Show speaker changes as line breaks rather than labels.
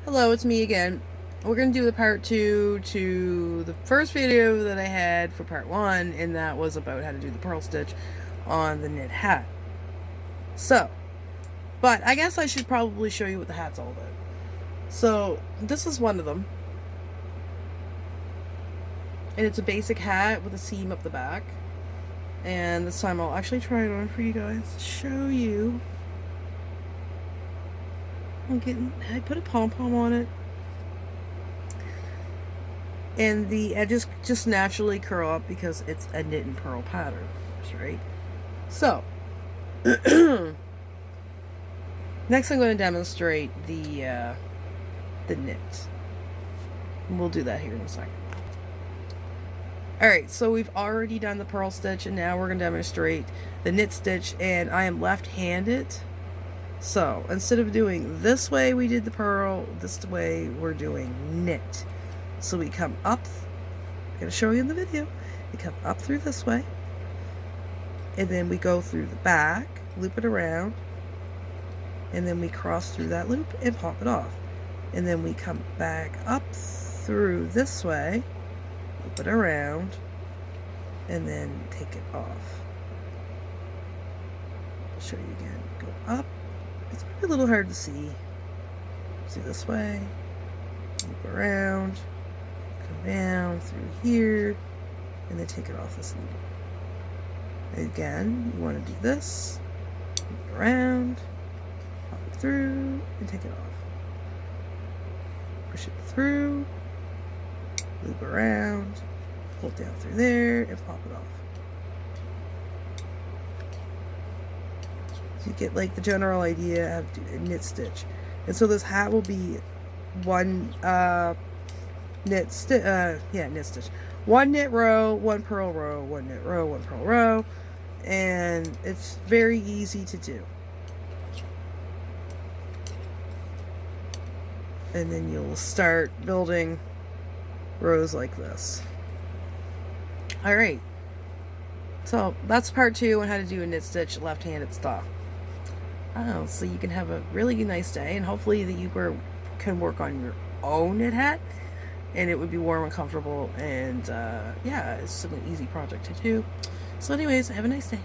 Hello, it's me again. We're going to do the part 2 to the first video that I had for part 1, and that was about how to do the pearl stitch on the knit hat. So, but I guess I should probably show you what the hat's all about. So, this is one of them. And it's a basic hat with a seam up the back. And this time I'll actually try it on for you guys to show you. I put a pom-pom on it. And the edges just naturally curl up because it's a knit and purl pattern, right? So, next I'm going to demonstrate the knit. And we'll do that here in a second. Alright, so we've already done the purl stitch, and now we're going to demonstrate the knit stitch, and I am left-handed. So, instead of doing this way we did the purl, this way we're doing knit. So we come up, I'm going to show you in the video, we come up through this way, and then we go through the back, loop it around, and then we cross through that loop and pop it off. And then we come back up through this way, loop it around, and then take it off. I'll show you again. Go up. It's a little hard to see. See this way, loop around, come down through here, and then take it off this loop. Again, you want to do this, loop around, pop it through, and take it off. Push it through, loop around, pull it down through there, and pop it off. So you get like the general idea of a knit stitch. And so this hat will be one knit stitch, knit stitch. One knit row, one purl row, one knit row, one purl row, and it's very easy to do. And then you'll start building rows like this. Alright, so that's part 2 on how to do a knit stitch left-handed style. So you can have a really nice day, and hopefully that you can work on your own knit hat, and it would be warm and comfortable, and yeah, it's an easy project to do. So anyways, have a nice day.